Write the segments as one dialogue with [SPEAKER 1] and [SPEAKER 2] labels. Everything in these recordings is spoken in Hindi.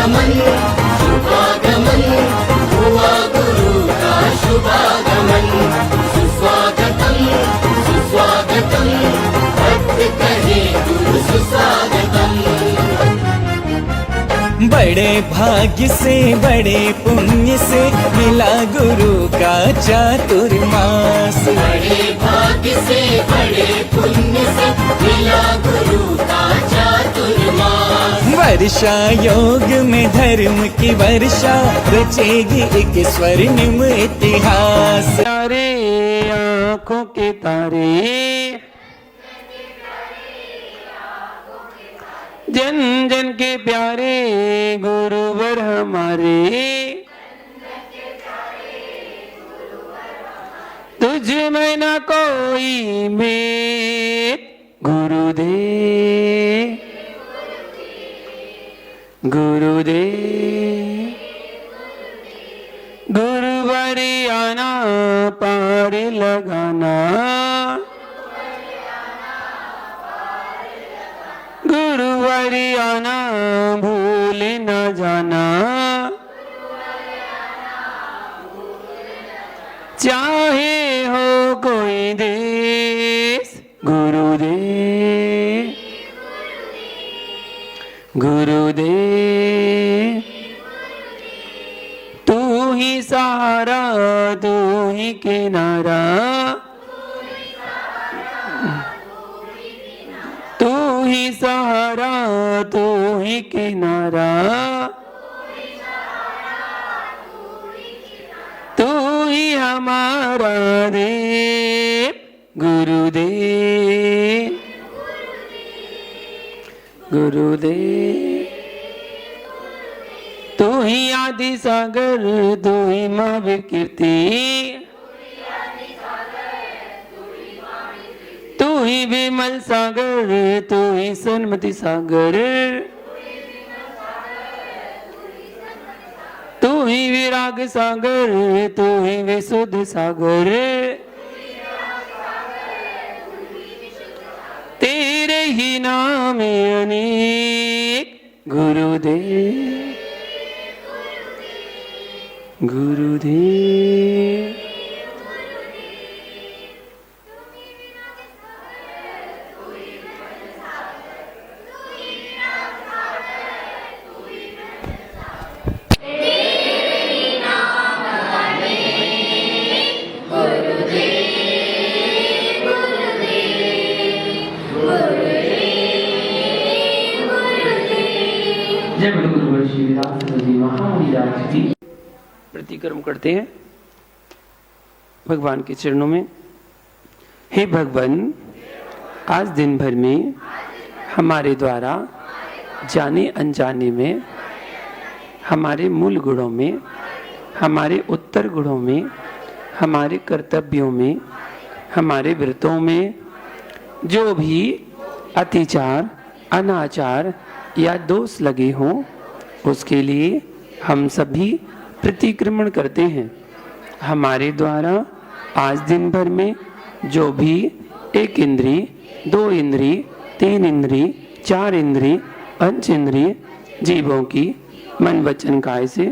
[SPEAKER 1] शुभागमन शुभागमन हुआ गुरु का शुभागमन। सुस्वागतम सुस्वागतम भक्त कहे गुरु सुस्वागतम।
[SPEAKER 2] बड़े भाग्य से बड़े पुण्य से मिला गुरु का चातुर्मास।
[SPEAKER 1] बड़े भाग्य से बड़े पुण्य से मिला गुरु का चातुर्मास।
[SPEAKER 2] वर्षा योग में धर्म की वर्षा रचेगी एक स्वर्णिम इतिहास।
[SPEAKER 3] तारे आँखों के तारे जन जन के प्यारे गुरुवर हमारे। तुझ में न कोई भेद गुरुदेव गुरुदेव। गुरुवर आना पार लगाना गुरुवर आना भूल न जाना। चाहे हो कोई देश गुरुदेव गुरुदेव। तू ही सहारा तू ही किनारा तू ही सहारा तू ही किनारा। तू ही हमारा देव गुरुदेव गुरुदेव। तू ही आदि सागर तू ही महावीर कीर्ति। तू ही विमल सागर तू ही सन्मति सागर। तू ही विराग सागर तू ही विशुद्ध सागर। तेरे ही नाम अनेक गुरुदेव गुरुदेव। जय बोलो गुरुवर श्री विराट जी महामुनिराज की। प्रतिक्रम करते हैं भगवान के चरणों में। हे भगवान, आज दिन भर में हमारे द्वारा जाने अनजाने में हमारे मूल गुणों में, हमारे उत्तर गुणों में, हमारे कर्तव्यों में, हमारे व्रतों में जो भी अतिचार अनाचार या दोष लगे हों उसके लिए हम सभी प्रतिक्रमण करते हैं। हमारे द्वारा आज दिन भर में जो भी एक इंद्री, दो इंद्री, तीन इंद्री, चार इंद्री, पंच इंद्री जीवों की मन वचन काय से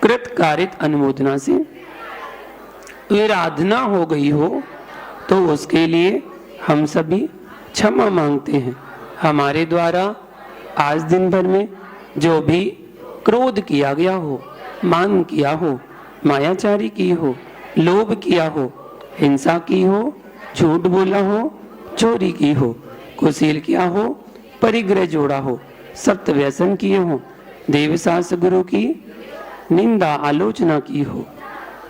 [SPEAKER 3] कृत कारित अनुमोदना से विराधना हो गई हो तो उसके लिए हम सभी क्षमा मांगते हैं। हमारे द्वारा आज दिन भर में जो भी क्रोध किया गया हो, मान किया हो, मायाचारी की हो, लोभ किया हो, हिंसा की हो, झूठ बोला हो, चोरी की हो, कुशील किया हो, परिग्रह जोड़ा हो, सप्त व्यसन किए हो, देवसास गुरु की निंदा आलोचना की हो,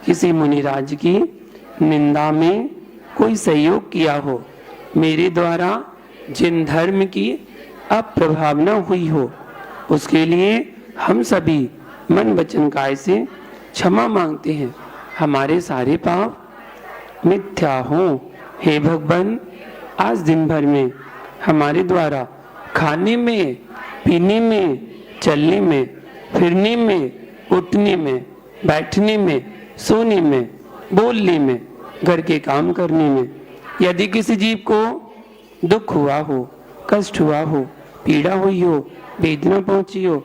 [SPEAKER 3] किसी मुनिराज की निंदा में कोई सहयोग किया हो, मेरे द्वारा जिन धर्म की अप्रभावना हुई हो उसके लिए हम सभी मन वचन काय से क्षमा मांगते हैं। हमारे सारे पाप मिथ्या हो। हे भगवान, आज दिन भर में हमारे द्वारा खाने में, पीने में, चलने में, फिरने में, उठने में, बैठने में, सोने में, बोलने में, घर के काम करने में यदि किसी जीव को दुख हुआ हो, कष्ट हुआ हो, पीड़ा हुई हो, वेदना पहुंची हो,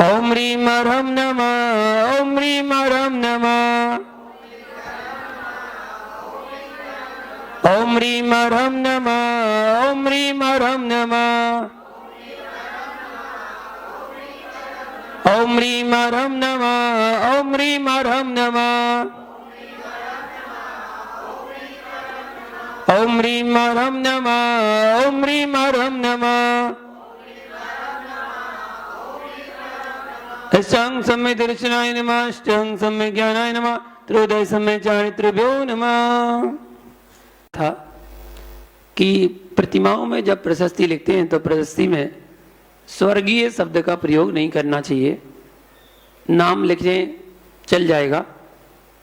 [SPEAKER 3] ओम ह्रीं हरम नमः, ओम ह्रीं हरम नमः, ओम ह्रीं हरम नमः, ओम ह्रीं हरम नमः, ओम ह्रीं हरम नमः, ओम ह्रीं हरम नमः, ओम ह्रीं हरम नमः, ओम ह्रीं हरम नमः। अष्टांग सम्य दर्शनाय नमः, अष्टांग सम्य ज्ञानाय नमः, त्रोदय सम्य चारित्र्यभ्यो नमः। था कि प्रतिमाओं में जब प्रशस्ति लिखते हैं तो प्रशस्ति में स्वर्गीय शब्द का प्रयोग नहीं करना चाहिए। नाम लिखने चल जाएगा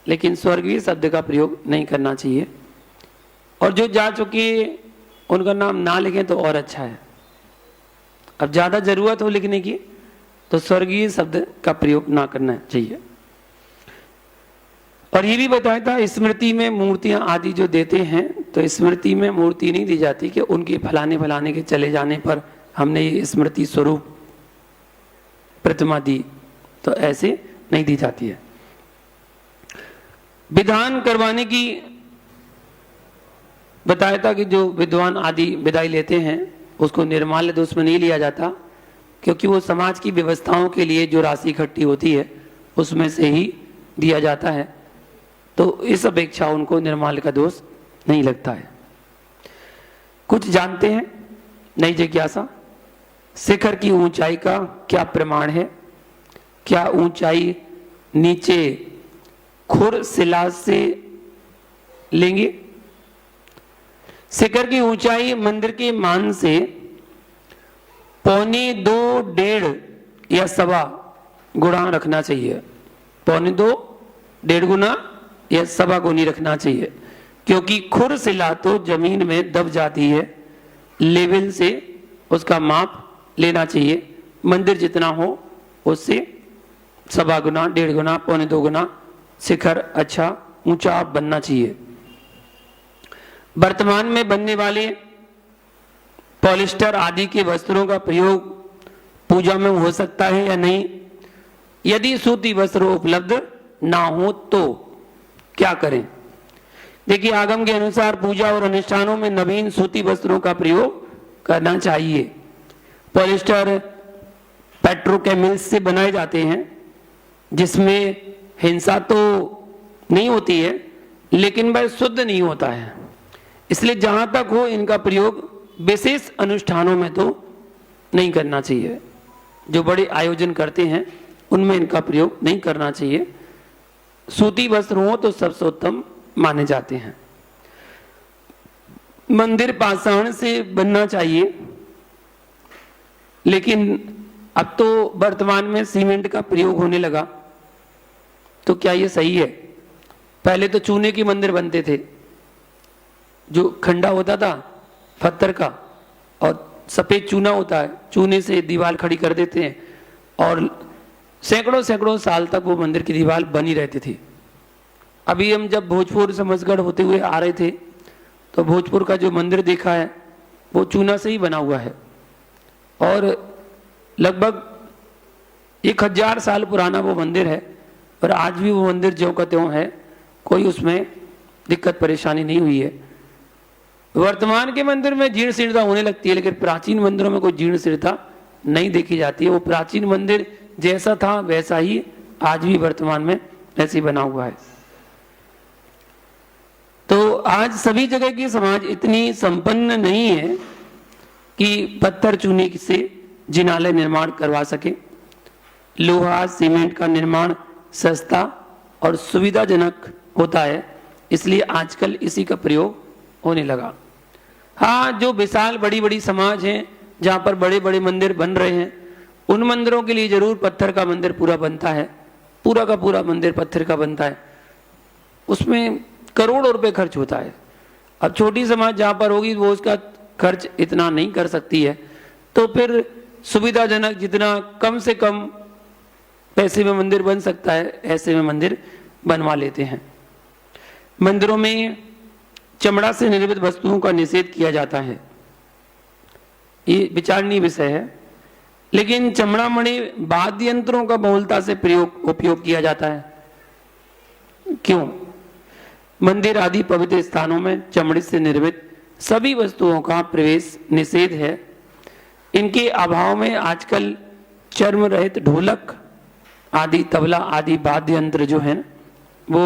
[SPEAKER 3] लेकिन स्वर्गीय शब्द का प्रयोग नहीं करना चाहिए। और जो जा चुके उनका नाम ना लिखें तो और अच्छा है। अब ज़्यादा ज़रूरत हो लिखने की तो स्वर्गीय शब्द का प्रयोग ना करना चाहिए। और ये भी बताया था स्मृति में मूर्तियां आदि जो देते हैं तो स्मृति में मूर्ति नहीं दी जाती कि उनके फलाने फलाने के चले जाने पर हमने ये स्मृति स्वरूप प्रतिमा दी, तो ऐसे नहीं दी जाती है। विधान करवाने की बताया था कि जो विद्वान आदि विदाई लेते हैं उसको निर्माल्य दोष में नहीं लिया जाता, क्योंकि वो समाज की व्यवस्थाओं के लिए जो राशि इकट्ठी होती है उसमें से ही दिया जाता है, तो इस अपेक्षा उनको निर्माल्य का दोष नहीं लगता है। कुछ जानते हैं नई जिज्ञासा, शिखर की ऊंचाई का क्या प्रमाण है? क्या ऊंचाई नीचे खुर शिला से लेंगे? शिखर की ऊंचाई मंदिर के मान से 1.25-1.5 या 1.25 गुणा रखना चाहिए। 1.25-1.5 गुना या 1.25 गुनी रखना चाहिए, क्योंकि खुर शिला तो जमीन में दब जाती है, लेवल से उसका माप लेना चाहिए। मंदिर जितना हो उससे 1.25 गुना, 1.5 गुना, 1.25-2 गुना शिखर अच्छा ऊंचा बनना चाहिए। वर्तमान में बनने वाले पॉलिस्टर आदि के वस्त्रों का प्रयोग पूजा में हो सकता है या नहीं? यदि सूती वस्त्र उपलब्ध ना हो तो क्या करें? देखिए, आगम के अनुसार पूजा और अनुष्ठानों में नवीन सूती वस्त्रों का प्रयोग करना चाहिए। पॉलिस्टर पेट्रोकेमिकल्स से बनाए जाते हैं, जिसमें हिंसा तो नहीं होती है लेकिन वह शुद्ध नहीं होता है, इसलिए जहां तक हो इनका प्रयोग विशेष अनुष्ठानों में तो नहीं करना चाहिए। जो बड़े आयोजन करते हैं उनमें इनका प्रयोग नहीं करना चाहिए। सूती वस्त्र हो तो सबसे उत्तम माने जाते हैं। मंदिर पाषाण से बनना चाहिए, लेकिन अब तो वर्तमान में सीमेंट का प्रयोग होने लगा, तो क्या ये सही है? पहले तो चूने के मंदिर बनते थे, जो खंडा होता था पत्थर का और सफेद चूना होता है, चूने से दीवार खड़ी कर देते हैं और सैकड़ों सैकड़ों साल तक वो मंदिर की दीवार बनी रहती थी। अभी हम जब भोजपुर समझगढ़ होते हुए आ रहे थे तो भोजपुर का जो मंदिर देखा है वो चूना से ही बना हुआ है और लगभग 1000 साल पुराना वो मंदिर है और आज भी वो मंदिर ज्यों का त्यों है, कोई उसमें दिक्कत परेशानी नहीं हुई है। वर्तमान के मंदिर में जीर्ण शीर्णता होने लगती है, लेकिन प्राचीन मंदिरों में कोई जीर्ण शीर्णता नहीं देखी जाती है। वो प्राचीन मंदिर जैसा था वैसा ही आज भी वर्तमान में ऐसे ही बना हुआ है। तो आज सभी जगह की समाज इतनी संपन्न नहीं है कि पत्थर चूने से जिनालय निर्माण करवा सके। लोहा सीमेंट का निर्माण सस्ता और सुविधाजनक होता है, इसलिए आजकल इसी का प्रयोग होने लगा। हाँ, जो विशाल बड़ी बड़ी समाज हैं जहाँ पर बड़े बड़े मंदिर बन रहे हैं, उन मंदिरों के लिए जरूर पत्थर का मंदिर पूरा बनता है, पूरा का पूरा मंदिर पत्थर का बनता है, उसमें करोड़ों रुपए खर्च होता है। अब छोटी समाज जहाँ पर होगी वो उसका खर्च इतना नहीं कर सकती है, तो फिर सुविधाजनक जितना कम से कम पैसे में मंदिर बन सकता है ऐसे में मंदिर बनवा लेते हैं। मंदिरों में चमड़ा से निर्मित वस्तुओं का निषेध किया जाता है। ये विचारणीय विषय है। लेकिन चमड़ा मणि वाद्य यंत्रों का बहुलता से उपयोग किया जाता है। क्यों? मंदिर आदि पवित्र स्थानों में चमड़े से निर्मित सभी वस्तुओं का प्रवेश निषेध है। इनके अभाव में आजकल चर्म रहित ढोलक आदि, तबला आदि वाद्य यंत्र जो है वो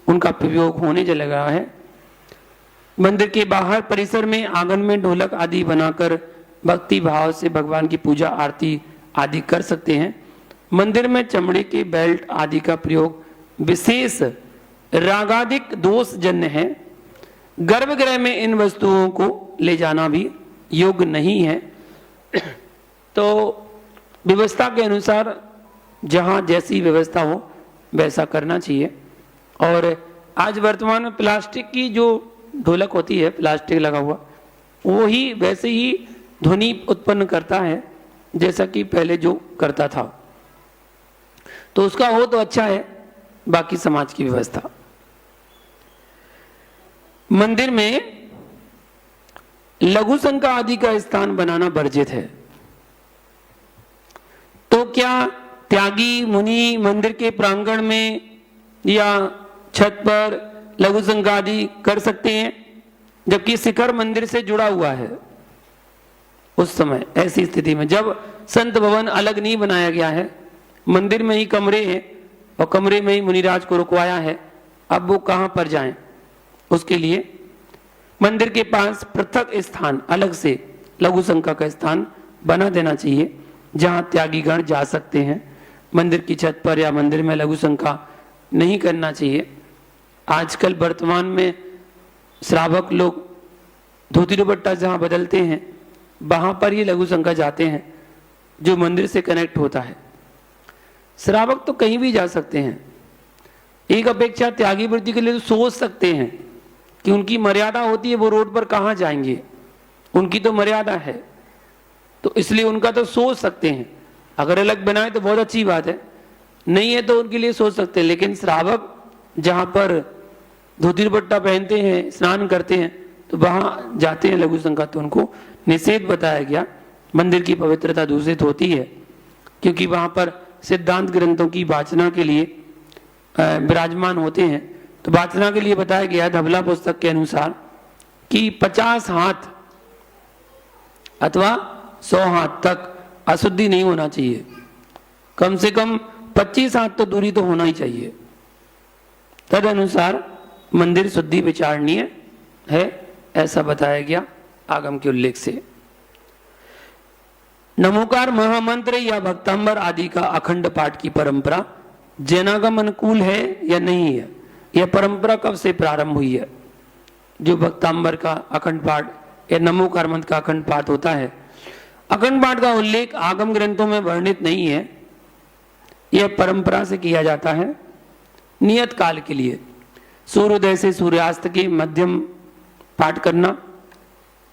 [SPEAKER 3] उनका प्रयोग होने चला गया है। मंदिर के बाहर परिसर में आंगन में ढोलक आदि बनाकर भक्ति भाव से भगवान की पूजा आरती आदि कर सकते हैं। मंदिर में चमड़े के बेल्ट आदि का प्रयोग विशेष रागादिक दोष जन्य है। गर्भगृह में इन वस्तुओं को ले जाना भी योग्य नहीं है। तो व्यवस्था के अनुसार जहाँ जैसी व्यवस्था हो वैसा करना चाहिए। और आज वर्तमान में प्लास्टिक की जो ढोलक होती है, प्लास्टिक लगा हुआ, वो ही वैसे ही ध्वनि उत्पन्न करता है जैसा कि पहले जो करता था। तो उसका हो तो अच्छा है, बाकी समाज की व्यवस्था। मंदिर में लघु शंका आदि का स्थान बनाना वर्जित है। तो क्या त्यागी मुनि मंदिर के प्रांगण में या छत पर लघु शंका आदि कर सकते हैं, जबकि शिखर मंदिर से जुड़ा हुआ है? उस समय ऐसी स्थिति में जब संत भवन अलग नहीं बनाया गया है, मंदिर में ही कमरे हैं और कमरे में ही मुनिराज को रुकवाया है, अब वो कहां पर जाएं? उसके लिए मंदिर के पास पृथक स्थान अलग से लघु शंका का स्थान बना देना चाहिए, जहां त्यागीगण जा सकते हैं। मंदिर की छत पर या मंदिर में लघु शंका नहीं करना चाहिए। आजकल वर्तमान में श्रावक लोग धोती दुपट्टा जहां बदलते हैं वहां पर ये लघु शंका जाते हैं, जो मंदिर से कनेक्ट होता है। श्रावक तो कहीं भी जा सकते हैं। एक अपेक्षा त्यागी वृत्ति के लिए तो सोच सकते हैं कि उनकी मर्यादा होती है, वो रोड पर कहाँ जाएंगे, उनकी तो मर्यादा है, तो इसलिए उनका तो सोच सकते हैं। अगर अलग बनाए तो बहुत अच्छी बात है, नहीं है तो उनके लिए सोच सकते हैं। लेकिन श्रावक जहाँ पर धोती दुपट्टा पहनते हैं, स्नान करते हैं, तो वहाँ जाते हैं लघु शंका, तो उनको निषेध बताया गया। मंदिर की पवित्रता दूषित होती है क्योंकि वहाँ पर सिद्धांत ग्रंथों की वाचना के लिए विराजमान होते हैं। तो वाचना के लिए बताया गया धबला पुस्तक के अनुसार कि 50 हाथ अथवा 100 हाथ तक अशुद्धि नहीं होना चाहिए, कम से कम 25 हाथ तो दूरी तो होना ही चाहिए। तद अनुसार मंदिर शुद्धि विचारणीय है, ऐसा बताया गया आगम के उल्लेख से। नमोकार महामंत्र या भक्तांबर आदि का अखंड पाठ की परंपरा जैनागम अनुकूल है या नहीं है? यह परंपरा कब से प्रारंभ हुई है? जो भक्तांबर का अखंड पाठ या नमोकार मंत्र का अखंड पाठ होता है, अखंड पाठ का उल्लेख आगम ग्रंथों में वर्णित नहीं है। यह परंपरा से किया जाता है नियत काल के लिए। सूर्योदय से सूर्यास्त के मध्यम पाठ करना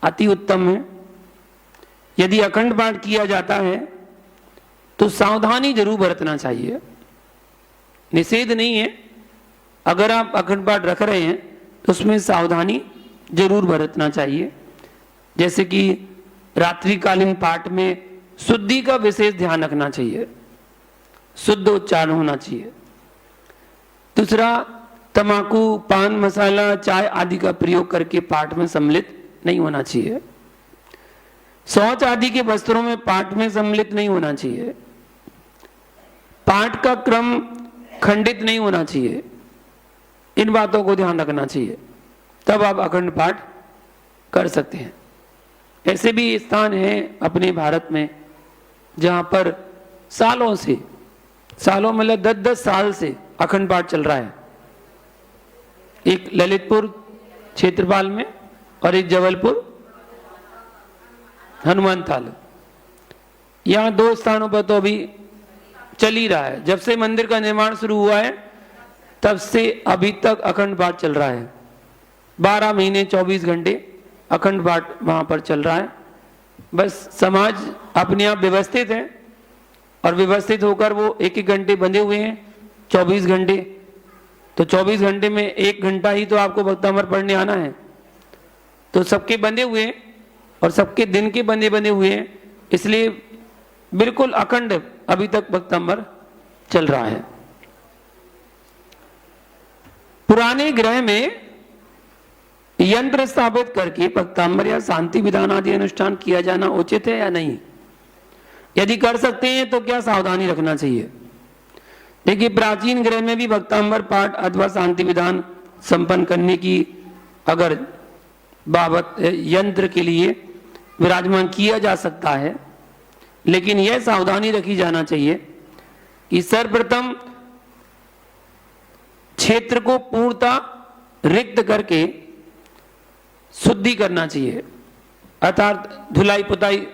[SPEAKER 3] अति उत्तम है। यदि अखंड पाठ किया जाता है तो सावधानी जरूर बरतना चाहिए, निषेध नहीं है। अगर आप अखंड पाठ रख रहे हैं तो उसमें सावधानी जरूर बरतना चाहिए। जैसे कि रात्रिकालीन पाठ में शुद्धि का विशेष ध्यान रखना चाहिए, शुद्ध उच्चारण होना चाहिए। दूसरा, तंबाकू, पान मसाला, चाय आदि का प्रयोग करके पाठ में सम्मिलित नहीं होना चाहिए। शौच आदि के वस्त्रों में पाठ में सम्मिलित नहीं होना चाहिए। पाठ का क्रम खंडित नहीं होना चाहिए। इन बातों को ध्यान रखना चाहिए, तब आप अखंड पाठ कर सकते हैं। ऐसे भी स्थान हैं अपने भारत में जहां पर सालों से, सालों मतलब 10-10 साल से अखंड पाठ चल रहा है। एक ललितपुर क्षेत्रपाल में और एक जबलपुर हनुमान ताल। यहाँ 2 स्थानों पर तो अभी चल ही रहा है। जब से मंदिर का निर्माण शुरू हुआ है तब से अभी तक अखंड पाठ चल रहा है। 12 महीने 24 घंटे अखंड पाठ वहां पर चल रहा है। बस समाज अपने आप व्यवस्थित है और व्यवस्थित होकर वो 1-1 घंटे बंधे हुए हैं 24 घंटे। तो 24 घंटे में 1 घंटा ही तो आपको भक्तामर पढ़ने आना है। तो सबके बंधे हुए हैं और सबके दिन के बंधे हुए हैं, इसलिए बिल्कुल अखंड अभी तक भक्तांबर चल रहा है। पुराने ग्रह में यंत्र स्थापित करके भक्तांबर या शांति विधान आदि अनुष्ठान किया जाना उचित है या नहीं? यदि कर सकते हैं तो क्या सावधानी रखना चाहिए? देखिए, प्राचीन ग्रह में भी भक्तांबर पाठ अथवा शांति विधान संपन्न करने की अगर बाबत यंत्र के लिए विराजमान किया जा सकता है, लेकिन यह सावधानी रखी जाना चाहिए कि सर्वप्रथम क्षेत्र को पूर्णतः रिक्त करके शुद्धि करना चाहिए, अर्थात धुलाई पुताई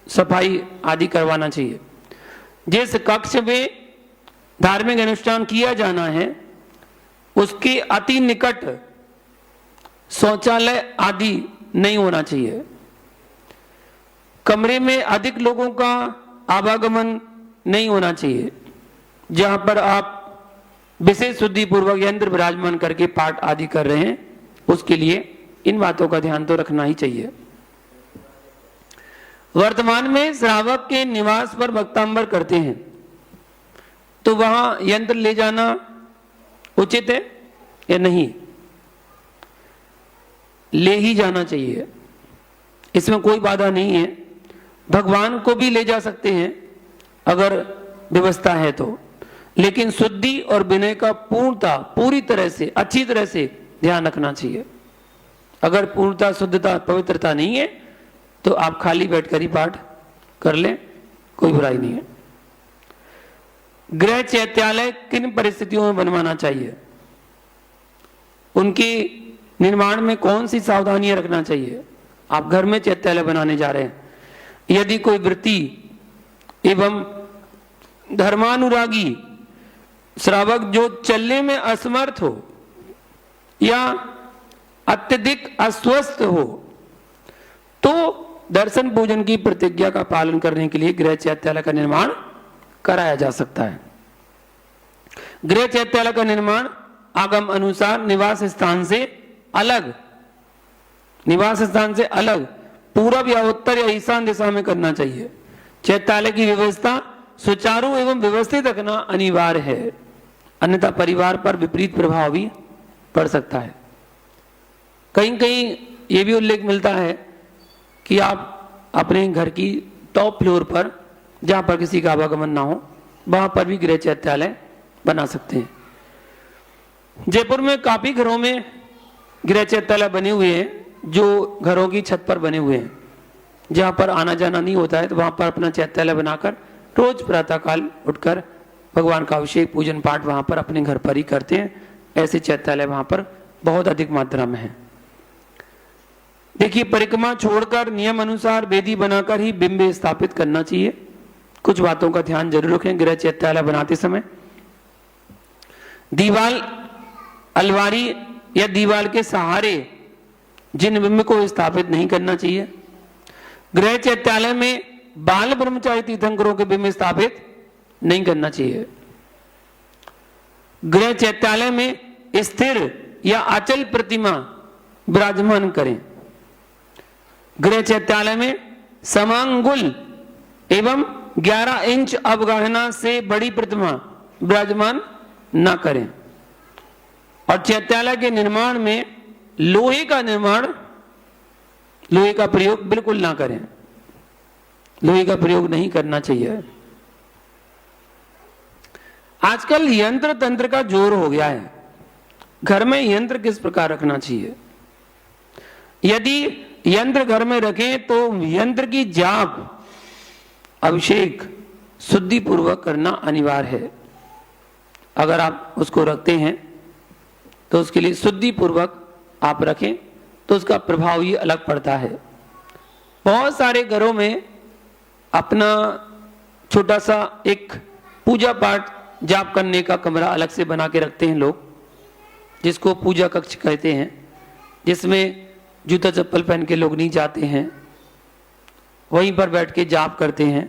[SPEAKER 3] सफाई आदि करवाना चाहिए। जिस कक्ष में धार्मिक अनुष्ठान किया जाना है उसके अति निकट शौचालय आदि नहीं होना चाहिए। कमरे में अधिक लोगों का आवागमन नहीं होना चाहिए, जहां पर आप विशेष शुद्धि पूर्वक यंत्र विराजमान करके पाठ आदि कर रहे हैं, उसके लिए इन बातों का ध्यान तो रखना ही चाहिए। वर्तमान में श्रावक के निवास पर भक्तांबर करते हैं तो वहां यंत्र ले जाना उचित है या नहीं? ले ही जाना चाहिए, इसमें कोई बाधा नहीं है। भगवान को भी ले जा सकते हैं अगर व्यवस्था है तो, लेकिन शुद्धि और विनय का पूरी तरह से अच्छी तरह से ध्यान रखना चाहिए। अगर पूर्णता शुद्धता पवित्रता नहीं है तो आप खाली बैठकर ही पाठ कर लें, कोई बुराई नहीं है। गृह चैत्यालय किन परिस्थितियों में बनवाना चाहिए? उनके निर्माण में कौन सी सावधानियां रखना चाहिए? आप घर में चैत्यालय बनाने जा रहे हैं, यदि कोई वृत्ति एवं धर्मानुरागी श्रावक जो चलने में असमर्थ हो या अत्यधिक अस्वस्थ हो तो दर्शन पूजन की प्रतिज्ञा का पालन करने के लिए गृह चैत्यालय का निर्माण कराया जा सकता है। गृह चैत्यालय का निर्माण आगम अनुसार निवास स्थान से अलग पूर्व या उत्तर या ईशान दिशा में करना चाहिए। चैत्यालय की व्यवस्था सुचारू एवं व्यवस्थित रखना अनिवार्य है, अन्यथा परिवार पर विपरीत प्रभाव भी पड़ सकता है। कहीं कहीं ये भी उल्लेख मिलता है कि आप अपने घर की टॉप फ्लोर पर, जहां पर किसी का आवागमन ना हो, वहां पर भी गृह चैत्यालय बना सकते हैं। जयपुर में काफी घरों में गृह चैत्यालय बने हुए हैं, जो घरों की छत पर बने हुए हैं, जहां पर आना जाना नहीं होता है तो वहां पर अपना चैत्यालय बनाकर रोज प्रातःकाल उठकर भगवान का अभिषेक पूजन पाठ वहां पर अपने घर पर ही करते हैं। ऐसे चैत्यालय वहां पर बहुत अधिक मात्रा में है। देखिए, परिक्रमा छोड़कर नियम अनुसार वेदी बनाकर ही बिंब स्थापित करना चाहिए। कुछ बातों का ध्यान जरूर रखें गृह चैत्यालय बनाते समय। दीवाल, अलमारी या दीवार के सहारे जिन बिंब को स्थापित नहीं करना चाहिए। गृह चैत्यालय में बाल ब्रह्मचारी तीर्थंकरों के बिंब स्थापित नहीं करना चाहिए। गृह चैत्यालय में स्थिर या अचल प्रतिमा विराजमान करें। गृह चैत्यालय में समांगुल एवं 11 इंच अवगाहना से बड़ी प्रतिमा विराजमान न करें। और चैत्यालय के निर्माण में लोहे का प्रयोग बिल्कुल ना करें, लोहे का प्रयोग नहीं करना चाहिए। आजकल यंत्र तंत्र का जोर हो गया है। घर में यंत्र किस प्रकार रखना चाहिए? यदि यंत्र घर में रखें तो यंत्र की जाप, अभिषेक शुद्धि पूर्वक करना अनिवार्य है। अगर आप उसको रखते हैं तो उसके लिए शुद्धि पूर्वक आप रखें तो उसका प्रभाव ही अलग पड़ता है। बहुत सारे घरों में अपना छोटा सा एक पूजा पाठ जाप करने का कमरा अलग से बना के रखते हैं लोग, जिसको पूजा कक्ष कहते हैं, जिसमें जूता चप्पल पहन के लोग नहीं जाते हैं, वहीं पर बैठ के जाप करते हैं।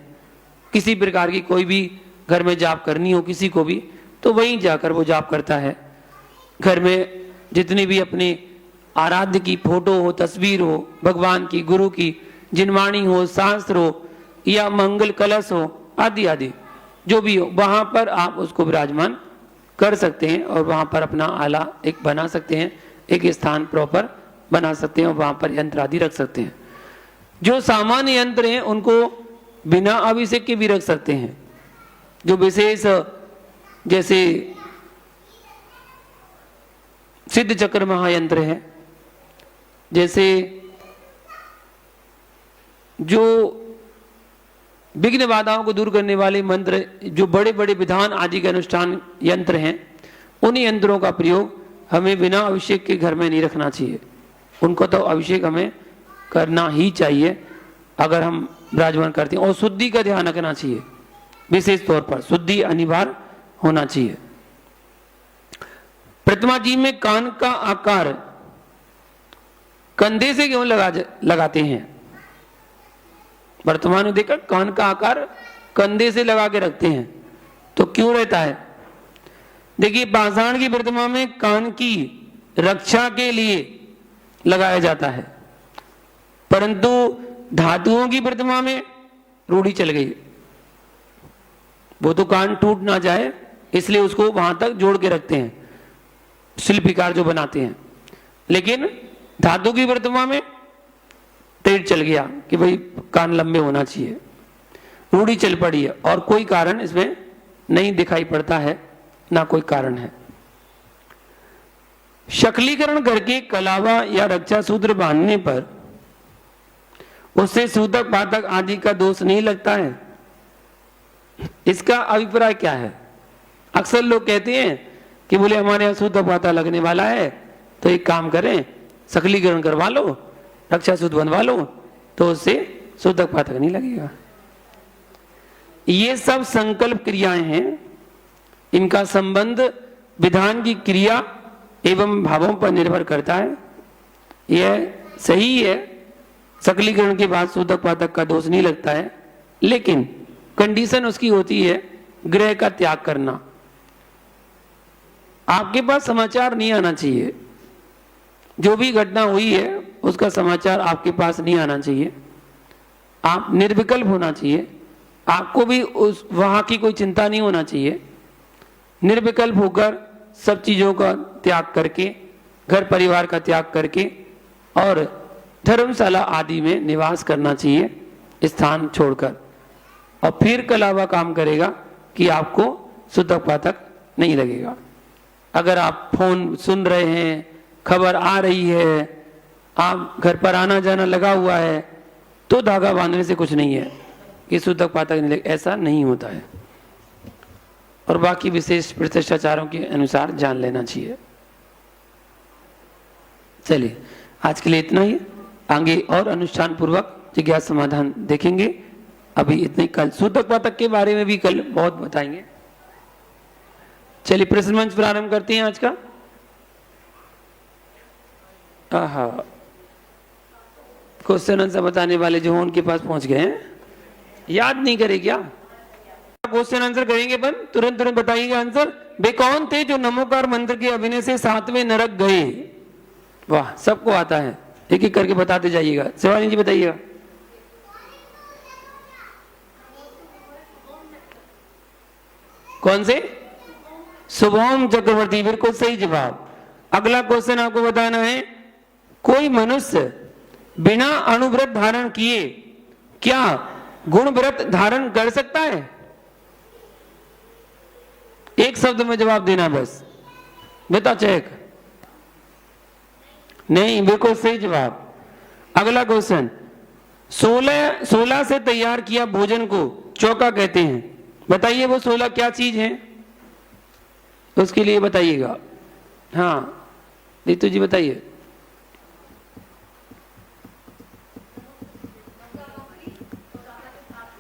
[SPEAKER 3] किसी प्रकार की कोई भी घर में जाप करनी हो किसी को भी तो वहीं जाकर वो जाप करता है। घर में जितनी भी अपने आराध्य की फोटो हो, तस्वीर हो, भगवान की, गुरु की, जिनवाणी हो, शास्त्र हो, या मंगल कलश हो आदि आदि जो भी हो, वहां पर आप उसको विराजमान कर सकते हैं और वहां पर अपना आला एक बना सकते हैं, एक स्थान प्रॉपर बना सकते हैं और वहां पर यंत्र आदि रख सकते हैं। जो सामान्य यंत्र हैं उनको बिना अभिषेक के भी रख सकते हैं। जो विशेष जैसे सिद्ध चक्र महायंत्र है, जैसे जो विघ्न बाधाओं को दूर करने वाले मंत्र, जो बड़े बड़े विधान आदि के अनुष्ठान यंत्र हैं, उन यंत्रों का प्रयोग हमें बिना अभिषेक के घर में नहीं रखना चाहिए। उनको तो अभिषेक हमें करना ही चाहिए अगर हम विराजमान करते हैं। और शुद्धि का ध्यान रखना चाहिए, विशेष तौर पर शुद्धि अनिवार्य होना चाहिए। प्रतिमा जी में कान का आकार कंधे से क्यों लगाते हैं? वर्तमान में देखा कान का आकार कंधे से लगा के रखते हैं, तो क्यों रहता है? देखिए पाषाण की प्रतिमा में कान की रक्षा के लिए लगाया जाता है, परंतु धातुओं की प्रतिमा में रूढ़ी चल गई, वो तो कान टूट ना जाए इसलिए उसको वहां तक जोड़ के रखते हैं शिल्पकार जो बनाते हैं। लेकिन धातु की प्रतिमा में ट्रेंड चल गया कि भाई कान लंबे होना चाहिए, रूढ़ी चल पड़ी है और कोई कारण इसमें नहीं दिखाई पड़ता है, ना कोई कारण है। शकलीकरण करके कलावा या रक्षा सूत्र बांधने पर उससे सूतक पातक आदि का दोष नहीं लगता है, इसका अभिप्राय क्या है? अक्सर लोग कहते हैं कि बोले हमारे यहाँ सूतक पातक लगने वाला है तो एक काम करें, शकलीकरण करवा लो, रक्षा सूत्र बनवा लो, तो उससे सूतक पातक नहीं लगेगा। ये सब संकल्प क्रियाएं हैं, इनका संबंध विधान की क्रिया एवं भावों पर निर्भर करता है। यह सही है, शकलीकरण के बाद सूतक पातक का दोष नहीं लगता है, लेकिन कंडीशन उसकी होती है ग्रह का त्याग करना। आपके पास समाचार नहीं आना चाहिए, जो भी घटना हुई है उसका समाचार आपके पास नहीं आना चाहिए। आप निर्विकल्प होना चाहिए, आपको भी उस वहां की कोई चिंता नहीं होना चाहिए। निर्विकल्प होकर सब चीजों का त्याग करके, घर परिवार का त्याग करके और धर्मशाला आदि में निवास करना चाहिए स्थान छोड़कर, और फिर कलावा काम करेगा कि आपको सूतक पातक नहीं लगेगा। अगर आप फोन सुन रहे हैं, खबर आ रही है, आप घर पर आना जाना लगा हुआ है, तो धागा बांधने से कुछ नहीं है कि सूतक पातक नहीं लगे, ऐसा नहीं होता है। और बाकी विशेष प्रतिष्ठाचारों के अनुसार जान लेना चाहिए। चलिए आज के लिए इतना ही, आगे और अनुष्ठान पूर्वक जिज्ञासा समाधान देखेंगे। अभी इतने, कल सूतक पातक के बारे में भी कल बहुत बताएंगे। चलिए प्रश्न मंच प्रारंभ करते हैं आज का। क्वेश्चन आंसर बताने वाले जो उनके पास पहुंच गए हैं, याद नहीं करे क्या? क्वेश्चन आंसर करेंगे अपन, तुरंत तुरंत बताइएगा आंसर। वे कौन थे जो नमोकार मंत्र के अभिनय से 7वें नरक गए? वाह, सबको आता है, एक एक करके बताते जाइएगा। शिवानी जी बताइएगा। कौन से? शुभम चक्रवर्ती, बिल्कुल सही जवाब। अगला क्वेश्चन आपको बताना है, कोई मनुष्य बिना अणुव्रत धारण किए क्या गुण व्रत धारण कर सकता है? एक शब्द में जवाब देना बस, बेटा चेक। नहीं, बिल्कुल सही जवाब। अगला क्वेश्चन, 16 से तैयार किया भोजन को चौका कहते हैं, बताइए वो 16 क्या चीज है? उसके लिए बताइएगा। हाँ रीतू जी बताइए।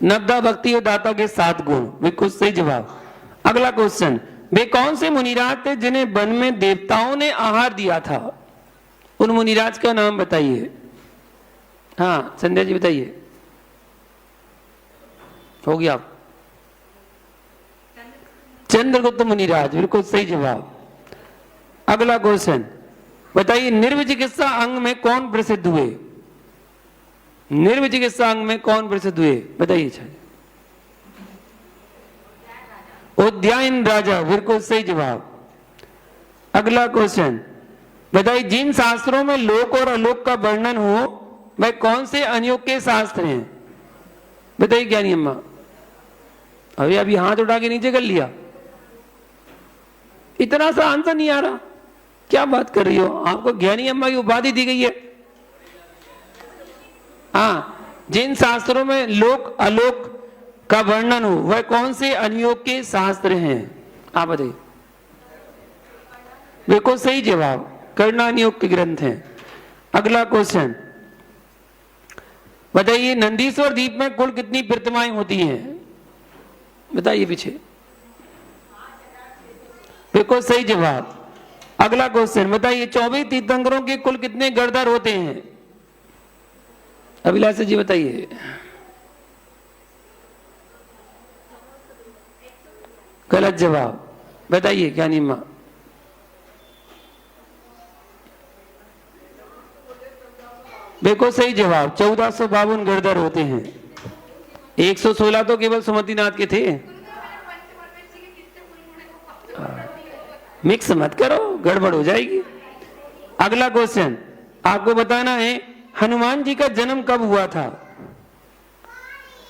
[SPEAKER 3] नवदा भक्ति और दाता के 7 गुण, बिल्कुल सही जवाब। अगला क्वेश्चन, वे कौन से मुनिराज थे जिन्हें वन में देवताओं ने आहार दिया था? उन मुनिराज का नाम बताइए। हाँ संध्या जी बताइए। हो गया, चंद्रगुप्त मुनिराज, बिल्कुल सही जवाब। अगला क्वेश्चन बताइए, निर्विचिकित्सा अंग में कौन प्रसिद्ध हुए? निर्विचिकित्सांग में कौन प्रसिद्ध हुए? बताइए। उद्यान राजा, बिल्कुल सही जवाब। अगला क्वेश्चन बताइए, जिन शास्त्रों में लोक और अलोक का वर्णन हो वह कौन से अनियोग के शास्त्र हैं? बताइए ज्ञानी अम्मा। अभी हाथ उठा के नीचे कर लिया, इतना सा आंसर नहीं आ रहा, क्या बात कर रही हो? आपको ज्ञानी अम्मा की उपाधि दी गई है। हाँ, जिन शास्त्रों में लोक अलोक का वर्णन हो वह कौन से अनियोग के शास्त्र हैं? आप बताइए। बिल्कुल सही जवाब, कर्णानियोग के ग्रंथ हैं। अगला क्वेश्चन बताइए, नंदीश्वर द्वीप में कुल कितनी प्रतिमाएं होती हैं? बताइए पीछे। बिल्कुल सही जवाब। अगला क्वेश्चन बताइए, 24 तीर्थंकरों के कुल कितने गणधर होते हैं? अभिलाष जी बताइए। गलत जवाब, बताइए ज्ञानी मां। बिल्कुल सही जवाब, 1452 गणधर होते हैं। 116 तो केवल सुमतिनाथ के थे। मिक्स मत करो, गड़बड़ हो जाएगी। अगला क्वेश्चन आपको बताना है, हनुमान जी का जन्म कब हुआ था?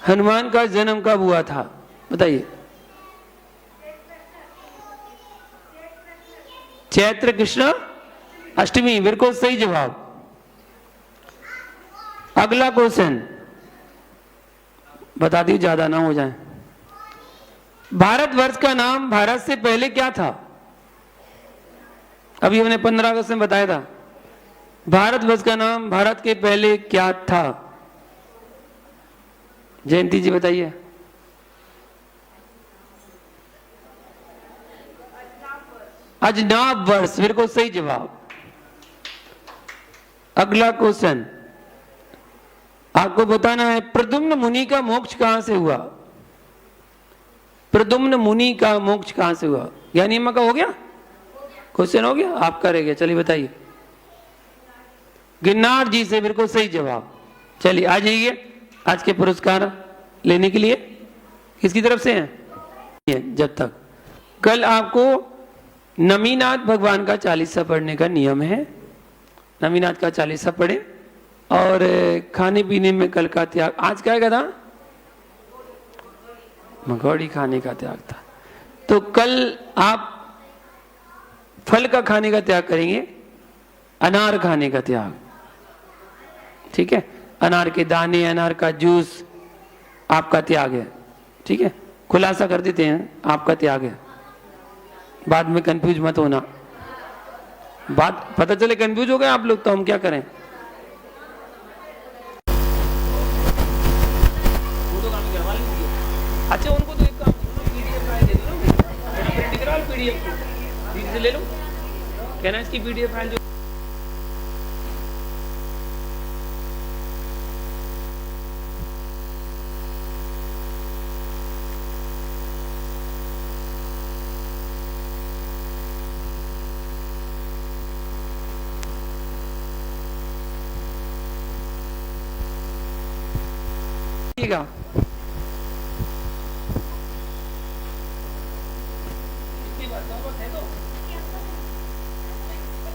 [SPEAKER 3] हनुमान का जन्म कब हुआ था? बताइए। चैत्र कृष्ण अष्टमी, बिल्कुल सही जवाब। अगला क्वेश्चन बता दी, ज्यादा ना हो जाए। भारतवर्ष का नाम भारत से पहले क्या था? अभी हमने 15 अगस्त में बताया था। भारतवर्ष का नाम भारत के पहले क्या था? जयंती जी बताइए। अजनाब वर्ष, बिल्कुल सही जवाब। अगला क्वेश्चन आपको बताना है, प्रद्युम्न मुनि का मोक्ष कहां से हुआ? प्रद्युम्न मुनि का मोक्ष कहां से हुआ? ज्ञानी अम्मा का हो गया क्वेश्चन? हो गया, आपका रह गया। चलिए बताइए। गिरनार जी से, बिल्कुल सही जवाब। चलिए आ जाइए आज के पुरस्कार लेने के लिए। किसकी तरफ से हैं? जब तक कल आपको नमीनाथ भगवान का 40सा पढ़ने का नियम है। नमीनाथ का 40सा पढ़े और खाने पीने में कल का त्याग। आज क्या था? मगौड़ी खाने का त्याग था। तो कल आप फल का खाने का त्याग करेंगे, अनार खाने का त्याग। ठीक है, अनार के दाने, अनार का जूस आपका त्याग है। ठीक है, खुलासा कर देते हैं, आपका त्याग है। बाद में कंफ्यूज मत होना। बात पता चले कंफ्यूज हो गए आप लोग, तो हम क्या करें? अच्छा, उनको तो एक काम पीडीएफ फाइल दे दो ना, प्रिंट करा लो पीडीएफ दीदी से ले लो। कहना इसकी पीडीएफ फाइल जो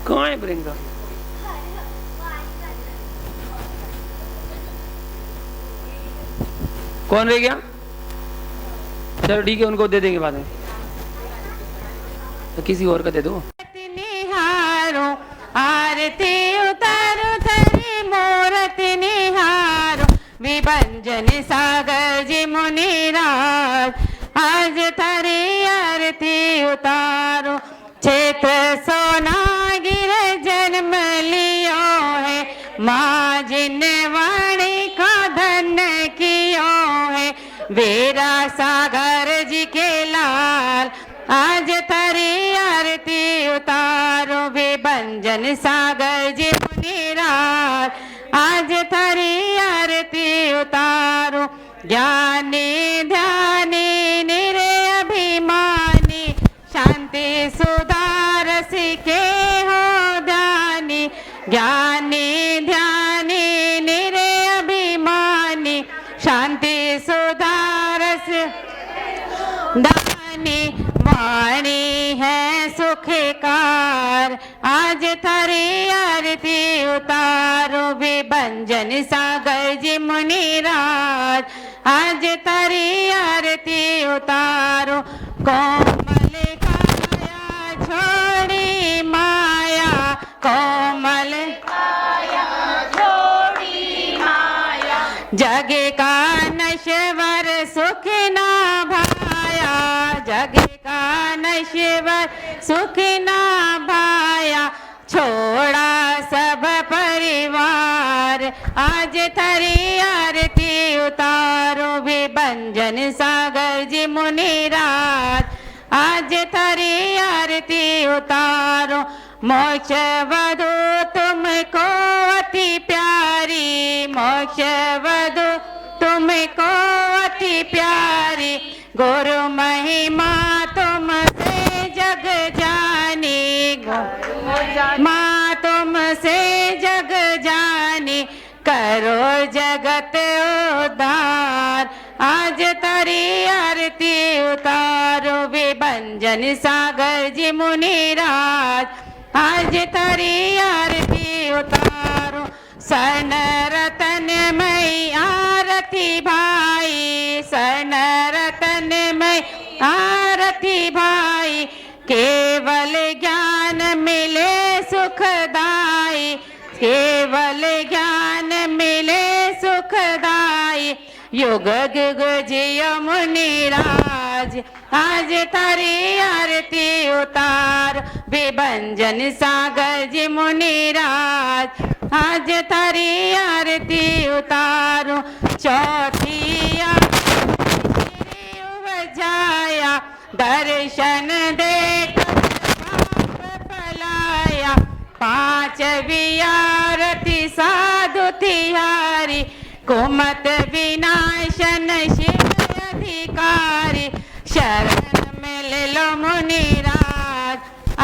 [SPEAKER 3] कहाँ है प्रियंका? कौन रह गया? चलो ठीक है, उनको दे देंगे बाद में, तो किसी और का दे दो।
[SPEAKER 4] आरती उतारो धरी मूरत निहारो, विभंजन सागर जी मुनिराज, आज थारी आरती उतारो। क्षेत्र सोना गिर जन्म लियो है, माँ जिन वाणी का धन कियो है, वीरा सागर जी के लाल, आज थारी आरती उतारो। विभंजन सागर जी मुनिराज, आज थारी आरती उतारो। ज्ञानी ध्यानी निरे अभिमानी, शांति सुधार सिके हो ध्यानी। ज्ञानी ध्यानी निरे अभिमानी, सुखकार आज थारी आरती उतारो विभंजन सागर जी मुनिराज आज थारी आरती उतारो कोमल काया छोड़ी माया कोमल जग का नश्वर सुख ना भाया जग का नश्वर सुख ना भाया छोड़ा सब परिवार आज थारी आरती उतारो विभंजन सागर जी मुनिराज आज थारी आरती उतारो मोक्ष वधु तुमको अति प्यारी मोक्ष वधु तुमको अति प्यारी गुरु महिमा तुमसे जग जानी माँ तुमसे जग जानी करो जगत उद्धार आज तारी आरती उतारो विभंजन सागर जी मुनिराज आज तारी आरती उतारो सन रतन मई आरती भाई सन रतन मई आरती भाई केवल ज्ञान मिले सुखदाई केवल ज्ञान मिले सुखदाई युग युग जियो मुनिराज आज तारी आरती उतार विभंजन सागर जी मुनिराज आज तारी आरती उतारो चौथी आरती उपजाया दर्शन देकर पाप फलाया पांचवी आरती साधु तिहारी कुमत विनाशन शिव अधिकारी शरण मिल लो मुनिराज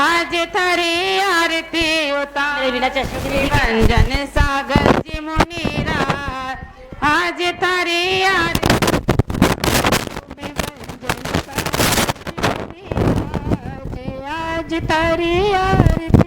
[SPEAKER 4] आज थारी आरती उतार विभंजन सागर जी मुनिराज आज थारी आरती विभंजन सागर जी मुनिराज आज थारी आरती